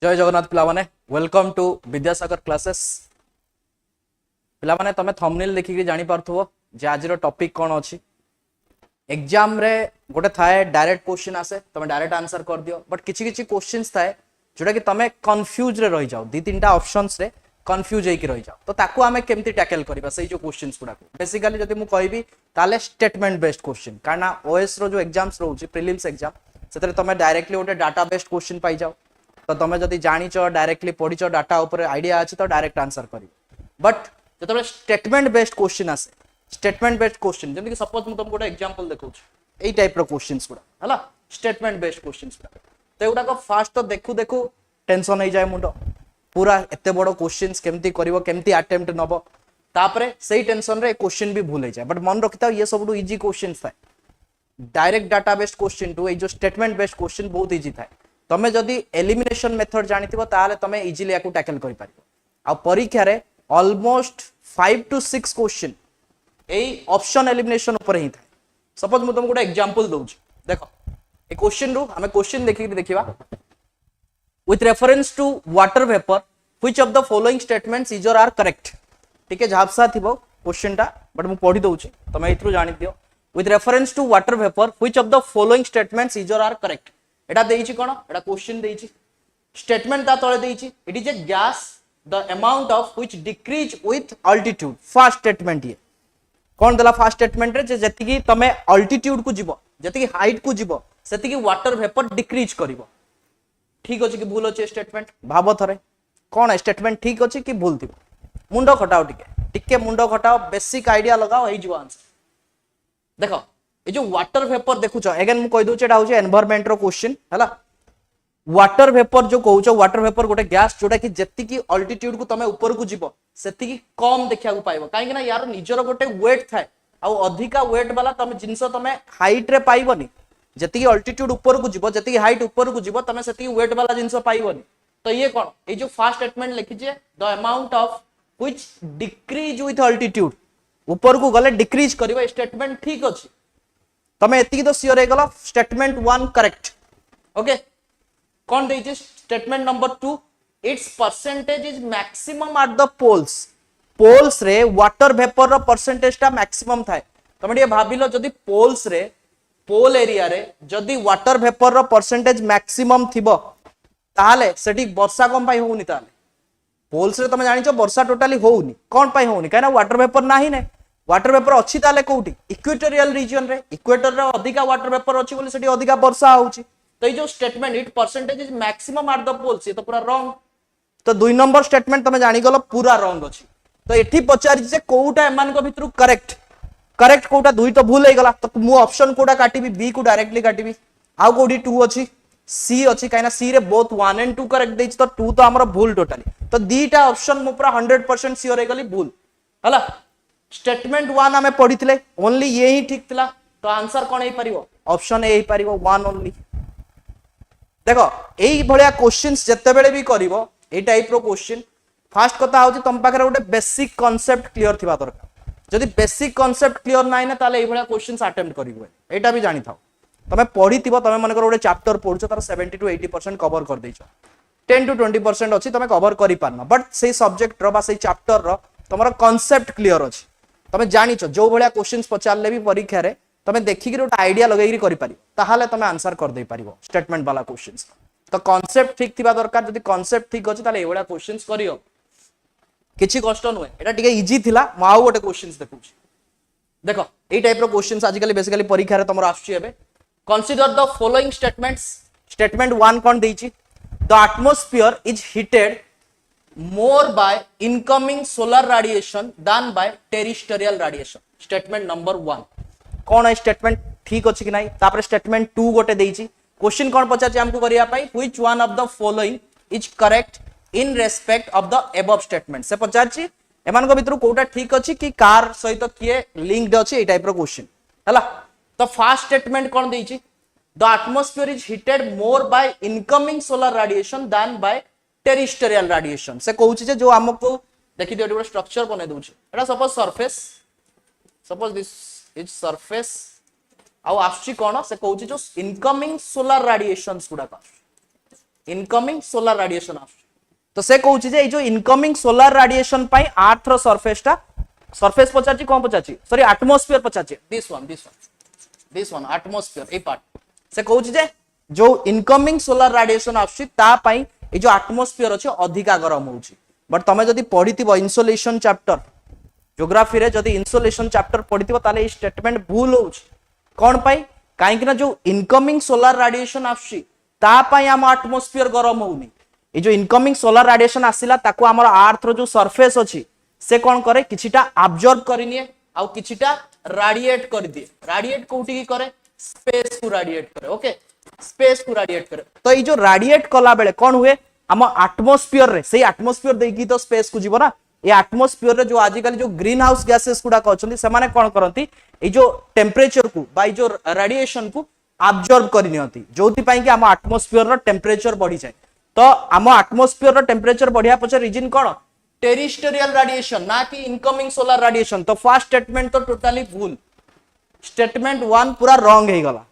जय जगन्नाथ पिला माने वेलकम टू विद्यासागर क्लासेस। पिला माने तमे थंबनेल देखि जानि पारथुवो जे आज रो टॉपिक कोन अछि। एग्जाम रे गोटे थाए डायरेक्ट क्वेश्चन आसे तमे डायरेक्ट आंसर कर दियो, बट किछि किछि क्वेश्चंस थाए जोटा कि तमे कंफ्यूज रे रहि जाओ, दी तीनटा ऑप्शंस रे कंफ्यूज हेकि रहि जाओ। तो ताकू आमे केमति टैकल करबा सेई जो क्वेश्चंस गुडा को बेसिकली जदि मु कहबी ताले स्टेटमेंट बेस्ड क्वेश्चन, कारणा ओएस रो जो एग्जाम्स रहउची प्रीलिम्स एग्जाम सेतरे तमे डायरेक्टली गोटे डाटा बेस्ड क्वेश्चन पाई जाओ। तो तुम जदि जानिच डायरेक्टली पढ़ीच डाटा ऊपर आइडिया अच्छी तो डायरेक्ट आंसर कर। बट जो स्टेटमेंट बेस्ड क्वेश्चन आसे, स्टेटमेंट बेस्ड क्वेश्चन जमीन सपोज मुझे गोटे एग्जांपल देखा यही टाइप रो क्वेश्चंस गुड़ा है स्टेटमेंट बेस्ड क्वेश्चंस गुड़ा तो एगुड़ा फास्ट तो देखू देखू टेंशन हो जाए मुंड पूरा एत बड़ क्वेश्चंस केमती करिवो केमती अटेम्प्ट नबो तापरे सही टेंशन रे क्वेश्चन भी भूल जाए। बट मन रखिता ये सब इजी क्वेश्चन थाए डायरेक्ट डाटा बेस्ड क्वेश्चन टू जो स्टेटमेंट बेस्ड क्वेश्चन बहुत इजी थाए। तमे जदि एलिमिनेशन मेथड जानिथिबो ताले तमे इजीली याकू टैकल करि पारिबो। आ परीक्षा रे almost 5 to 6 question AE option elimination ऊपर ही थाए। सपोज मु तुमको एग्जांपल दउची, देखो ए क्वेश्चन रू हमें क्वेश्चन देखिबा with reference to water vapour which of the following statements is or are correct. ठीक है झापसा थिबो क्वेश्चन टा, बट मु पढी दउची तमे इथरु जानि दियो। With reference to water vapour which of the following statements is or are correct. एटा देइची कोन एटा क्वेश्चन देइची स्टेटमेंट ता तळे देइची it is a gas the amount of which decreases with altitude. First statement ये कोन देला फर्स्ट स्टेटमेंट रे जे जति की तमे अल्टीट्यूड को जीवो जति की हाइट को जीवो सेति की वाटर वेपर डिक्रीज करिवो। ठीक अछि कि भूल अछि स्टेटमेंट भाबो थरे कोन स्टेटमेंट ठीक अछि कि भूल थिबो। मुंडो खटाओ टिके मुंडो खटाओ बेसिक आइडिया लगाओ एई जो आंसर देखो। ये जो वाटर वेपर देखुछ अगेन मु कहि दोचे एटा होचे एनवायरनमेंट रो क्वेश्चन हैला। वाटर वेपर जो कहउछ वाटर वेपर गोटे गैस जोटा कि जति की अल्टीट्यूड को तमे ऊपर को जीवो सेति की कम देखिया को पाइबो, काहे कि ना यार निजर गोटे वेट थाए आ अधिका वेट वाला तमे जिंस तमे हाइट रे पाइबोनी। जति की अल्टीट्यूड ऊपर को जीवो जति की हाइट ऊपर को जीवो तमे सेति की वेट वाला जिंस पाइबोनी। तो ये कोन ए जो फर्स्ट स्टेटमेंट लिखिजे the amount of which decreases with altitude ऊपर को गले डिक्रीज करिवो स्टेटमेंट ठीक अछि। तमे एति तो सियोर हे गला स्टेटमेंट 1 करेक्ट। ओके कौन देइजे statement number 2 its percentage is maximum at the poles. Poles रे वाटर वेपर रो परसेंटेज ता मैक्सिमम थाए। तमे ये भाबिलो जदी पोल्स रे पोल एरिया रे जदी वाटर वेपर रो परसेंटेज मैक्सिमम थिबो ताले सेठी वर्षा कम पाई होउनी। ताले पोल्स रे तमे जानिचो वर्षा टोटली होउनी कोन पाई होउनी काहे ना वाटर वेपर नाही ने वाटर वेपर अच्छी ताले कोउटी इक्वेटोरियल रीजन रे इक्वेटर रे अधिका वाटर वेपर अछि बोली सेठी अधिका वर्षा होउची। तो ये जो statement it percentage is maximum at the poles ये तो पूरा रॉन्ग। तो 2 नंबर स्टेटमेंट तमे जानि गलो पूरा रॉन्ग अछि। तो एठी पचारि जे कोउटा एमान को भितरु करेक्ट करेक्ट कोउटा दुई तो भूल हे गला। तो मु ऑप्शन कोडा काटिबी बी को डायरेक्टली काटिबी आ कोडी 2 अछि सी अछि काइना सी रे बोथ 1 and 2 करेक्ट देछि तो 2 तो हमर भूल टोटली। तो दीटा ऑप्शन मु पूरा 100% सियोर हे गली भूल हला। स्टेटमेंट 1 आमे पढिथिले ओनली ये ही ठीक थिला तो आंसर कोन हे परिवो ऑप्शन ए हे परिवो 1 ओनली। देखो एई भलिया क्वेश्चंस जत्ते बेले भी करिवो ए टाइप रो क्वेश्चन फर्स्ट कथा होची तम पाखरे गोटे बेसिक कांसेप्ट क्लियर थिबा दरकार। जदि बेसिक कांसेप्ट क्लियर नाही ना ताले ए भलिया क्वेश्चंस अटेम्प्ट करिवो एटा भी जानि थाओ। तमे पढिथिबो तमे मन कर गोटे चैप्टर पढुछो तार 70 to 80% कवर कर दैछो 10 to 20% अछि तमे कवर करि पारना। बट सेई सब्जेक्ट रो बा सेई चैप्टर रो तमरो कांसेप्ट क्लियर अछि तमे जानिचो जो भलिया क्वेश्चंस पचारले भी परीक्षा रे तमे देखि कि गोटे आइडिया लगाई करि पारि ताहाले तमे आंसर कर दे पारिबो स्टेटमेंट वाला क्वेश्चंस। तो कांसेप्ट ठीक थिबा दरकार जदि कांसेप्ट ठीक अछि ताले ए भलिया क्वेश्चंस करियो किछि कष्ट नुए एटा टिके इजी थिला। म आउ गोटे क्वेश्चंस देखुछि देखो ए टाइप रो क्वेश्चंस आजिकली बेसिकली परीक्षा रे तमरो आछी एबे। Consider the following statements. Statement 1 कोन देइछि the atmosphere is heated more by incoming solar radiation than by terrestrial radiation। Statement number 1 कौन है स्टेटमेंट ठीक अछि कि नाही। तापर स्टेटमेंट 2 गोटे देइछि क्वेश्चन कोन पचाछि हमकु करिया पई which one of the following is correct in respect of the above statement. से पचाछि एमान को भितरु कोटा ठीक अछि कि कार सहित किए लिंक्ड अछि ए टाइप रो क्वेश्चन हला। तो फर्स्ट स्टेटमेंट कोन देइछि the atmosphere is heated more by incoming solar radiation than by terrestrial radiation. से कहउछि जे जो हमको देखि दियो एटा स्ट्रक्चर बने दउछि एटा suppose surface suppose this is surface आउ आछि कोन से कहउछि जो इनकमिंग सोलर रेडिएशंस गुडा का इनकमिंग सोलार रेडिएशन आसुची तो से कहूँ जे जो इनकमिंग सोलार रेडिएशन पाई अर्थ रो सरफेस पचाची कौन पचाची सॉरी एटमॉस्फेयर पचाची दिस वन एटमॉस्फेयर ए पार्ट से कहूँ जे जो इनकमिंग सोलार रेडिएशन आसुची ता पाई ए जो एटमॉस्फेयर अछि अधिका गरम होउची बट तमे जदी पढिथिबो इन्सुलेशन चैप्टर ज्योग्राफी रे जदी इन्सुलेशन चैप्टर पढिथिबो ताले ए स्टेटमेंट भूल होउची कोन पाई काहे कि ना जो इनकमिंग सोलार रेडिएशन आसुची ता पाई हम एटमॉस्फेयर गरम होउनी ए जो इनकमिंग सोलार रेडिएशन आसिला ताको हमर अर्थ रो जो सरफेस अछि से कोन करे किछिटा अब्जॉर्ब करिनिए आउ किछिटा रेडिएट कर दिए रेडिएट कोठी की करे स्पेस को रेडिएट करे ओके स्पेस को रेडिएट करे तो ये जो रेडिएट कला बेले कौन हुए हम एटमॉस्फेयर रे से एटमॉस्फेयर देकी तो स्पेस को जीवो ना ये एटमॉस्फेयर रे जो आजिकल जो ग्रीन हाउस गैसेस गुडा कहउछन्ती से माने कोन करंती ए जो टेम्परेचर को बाय जो रेडिएशन को अब्जॉर्ब करि नियंती जोथि पई कि हम एटमॉस्फेयर रो टेम्परेचर बढ़ी जाय तो हम एटमॉस्फेयर रो टेम्परेचर बढ़िया पछे रीजन कोन टेरिस्टेरियल रेडिएशन ना कि इनकमिंग सोलर रेडिएशन तो फर्स्ट स्टेटमेंट तो टोटली भूल स्टेटमेंट 1 पूरा रॉन्ग हे गला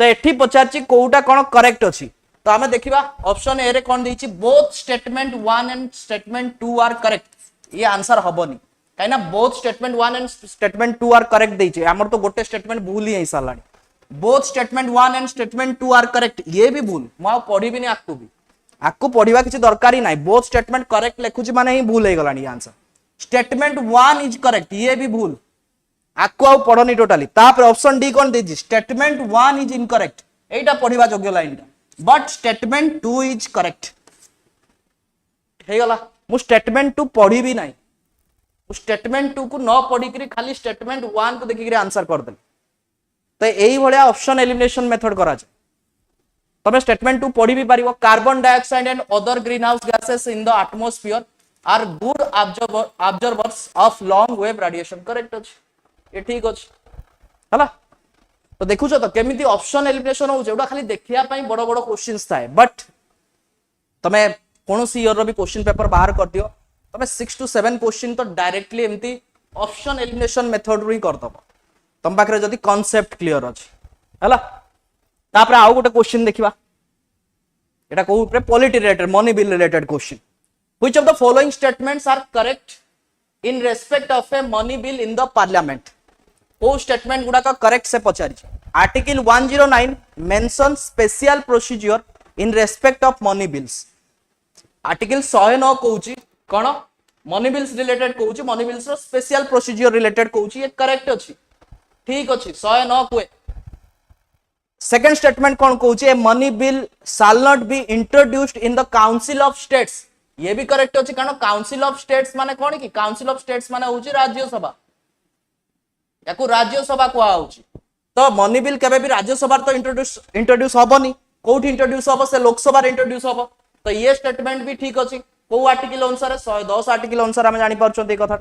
तो एठी पचारची कोउटा कोन करेक्ट अछि तो हमें देखिबा ऑप्शन ए रे कोन देछि both statement 1 and statement 2 are correct ये आंसर हबनी काइना both statement 1 and statement 2 are correct देछि हमर तो गोटे स्टेटमेंट भूल ही सालानी both statement 1 and statement 2 are correct ये भी भूल म पढी भी नहीं आकु पढ़िबा किछि दरकारी नाही बोथ स्टेटमेंट करेक्ट लेखुछि माने ही भूल हे गलानी आंसर स्टेटमेंट 1 इज करेक्ट ये भी भूल आकु आ पढ़नी टोटली तापर ऑप्शन डी कोन देछि स्टेटमेंट 1 इज इनकरेक्ट एटा पढ़िबा योग्य line but statement 2 is correct हे गला मु स्टेटमेंट 2 पढ़ी भी नाही स्टेटमेंट 2 को न पढ़ी करी खाली स्टेटमेंट 1 को देखि करी आंसर कर देल तो एई भलिया ऑप्शन एलिमिनेशन मेथड करा जाय तमे स्टेटमेंट 2 पढ़ी भी पारिबो carbon dioxide and other green house gases in the atmosphere are good observers of long wave radiation correct अछि ये ठीक अछि हला तो देखु तो केमिति ऑप्शन एलिमिनेशन हो जेउडा खाली देखिया पई बड़ बड़ क्वेश्चंस थाए बट तमे कोनोसी ईयर रो भी क्वेश्चन पेपर बाहर कर दियो तमे 6 to 7 क्वेश्चन तो डायरेक्टली एमती ऑप्शन एलिमिनेशन मेथड रो ही कर दबो तम पाखरे जदी कांसेप्ट क्लियर अछि हला तापर आउ गोटे क्वेश्चन देखिबा एटा को ऊपर polity related money bill related question which of the following statements are correct in respect of a money bill in the parliament को स्टेटमेंट गुडा का करेक्ट से पचारि article 109 mention special procedure in respect of money bills article 109 कहूची कोन money bills related कहूची money bills रो special procedure related कहूची ये करेक्ट अछि ठीक अछि 109 कोए सेकंड स्टेटमेंट कौन कहूची a money bill shall not be introduced in the council of states ये भी करेक्ट अछि कारण काउंसिल ऑफ स्टेट्स माने कोन की काउंसिल ऑफ स्टेट्स माने होची राज्यसभा याकू राज्यसभा को आउची तो मनी बिल केबे भी राज्यसभा तो इंट्रोड्यूस होबनी कोठी इंट्रोड्यूस होबो से लोकसभा रे इंट्रोड्यूस होबो तो ये स्टेटमेंट भी ठीक अछि को आर्टिकल अनुसार 110 आर्टिकल अनुसार हम जानि परछो ए कथा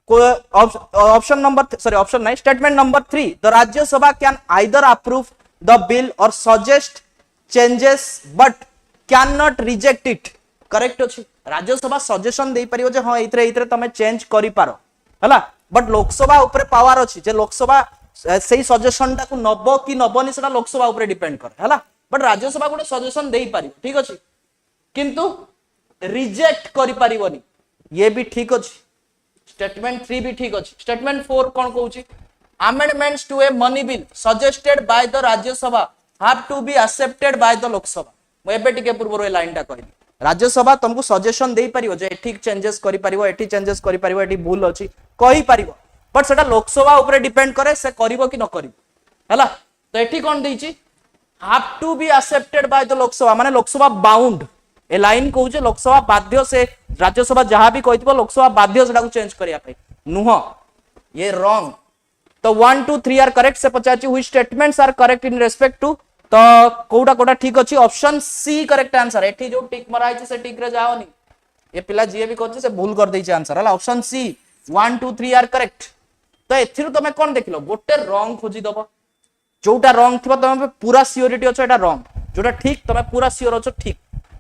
ऑप्शन नंबर सॉरी ऑप्शन नहीं statement number 3 the Rajya Sabha can either approve the bill or suggest changes but can not reject it correct अछि राज्यसभा सजेशन दे परियो जे हां इतरे तमे चेंज करि पारो हला बट लोकसभा ऊपर पावर अछि जे लोकसभा सेही सजेशन टा को नबो कि नबोनी सेटा लोकसभा ऊपर डिपेंड करे हला बट राज्यसभा गोटे सजेशन देई पारियो ठीक अछि किंतु रिजेक्ट करि पारिबोनी ये भी ठीक अछि स्टेटमेंट 3 भी ठीक अछि स्टेटमेंट 4 कोन कहूची amendments to a money bill suggested by the Rajya Sabha have to be accepted by the Lok Sabha म एबे टिके पूर्व ए लाइन टा कहली राज्यसभा तुमको सजेशन देई परियो जे ठीक चेंजेस करि परियो एठी चेंजेस करि परियो एठी भूल अछि कहि परियो बट सेटा लोकसभा ऊपर डिपेंड करे से करिवो कि न करिवो हला तो एठी कोन देइची have to be accepted by the Lok Sabha माने लोकसभा बाउंड ए लाइन कहूचे लोकसभा बाध्य से राज्यसभा जहां भी कहितबो लोकसभा बाध्य सेटा को चेंज करिया पे नुह ये रॉन्ग तो 1 2 3 आर करेक्ट से पचाची which statements are correct in respect to तो कोटा कोटा ठीक अछि ऑप्शन सी करेक्ट आंसर एठी जो टिक मराई छै से टिक रे जाओनी ये पिला जे भी कहछ से भूल कर दै छै आंसर हला ऑप्शन सी 1 2 3 आर करेक्ट तो एथिरु तमे कोन देखिलो गोटे रॉन्ग खोजी दबो जोटा रॉन्ग थिबा तमे पूरा सियोरिटी अछ एटा रॉन्ग जोटा ठीक तमे पूरा सियोर अछ ठीक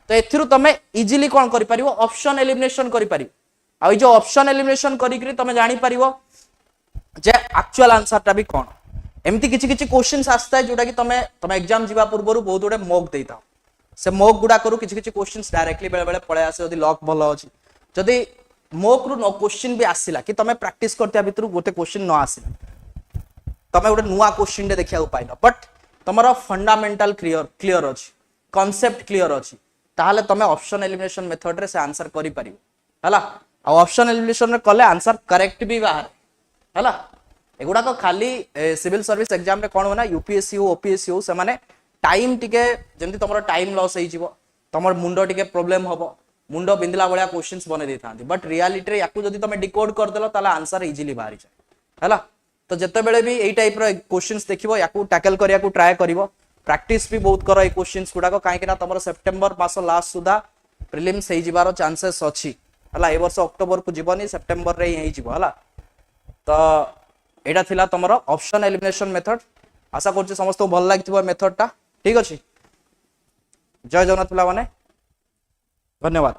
तो एथिरु तमे इजीली कोन करि परिवो ऑप्शन एलिमिनेशन करि परिवो आ जो ऑप्शन एलिमिनेशन करि करी तमे जानि परिवो जे एक्चुअल आंसर टा भी कोन एमती किछि किछि क्वेश्चंस आस्ता है जोटा कि तमे एग्जाम जीवा पूर्वरु बहुत गुडे मॉक देइता से मोक गुडा करू किछि किछि क्वेश्चंस डायरेक्टली बेले बेले पळे आसे जदी लक भलो अछि जदी मोक रु नो क्वेश्चन भी आसिला कि तमे प्रैक्टिस करते भितर गोटे क्वेश्चन न आसिला तमे गोटे नुआ क्वेश्चन दे देखिया पाइलो बट तमरो फंडामेंटल क्लियर अछि कांसेप्ट क्लियर अछि ताहाले तमे ऑप्शन एलिमिनेशन मेथड रे से आंसर करि परिबो हला आ ऑप्शन एलिमिनेशन रे कले आंसर करेक्ट भी बाहर हला एगुडा को खाली सिविल सर्विस एग्जाम रे कोन होना यूपीएससी हो ओपीएससी हो से माने टाइम टिके जेंति तमरो टाइम लॉस होई जिवो तमर मुंडो टिके प्रॉब्लम होबो मुंडो बिंदला बळिया क्वेश्चंस बने देथांती बट रियलिटी रे याकू जदी तमे डिकोड कर देलो ताला आंसर इजीली बाहरी जाय हला तो जते बेले भी एई टाइप रो क्वेश्चंस देखिबो याकू टैकल करिया को ट्राई करिवो प्रैक्टिस भी बहुत करो ए क्वेश्चंस गुडा को काहे कि ना तमरो सितंबर मास लास्ट सुधा प्रीलिम्स हेई जिवारो चांसेस अछि हला ए वर्ष अक्टोबर को जीवनी सितंबर रे हेई जिवो हला तो एटा थिला तमरो ऑप्शन एलिमिनेशन मेथड आशा करछि समस्त भल लागिथिबो मेथड टा ठीक अछि जय जगन्नाथ पिला माने धन्यवाद।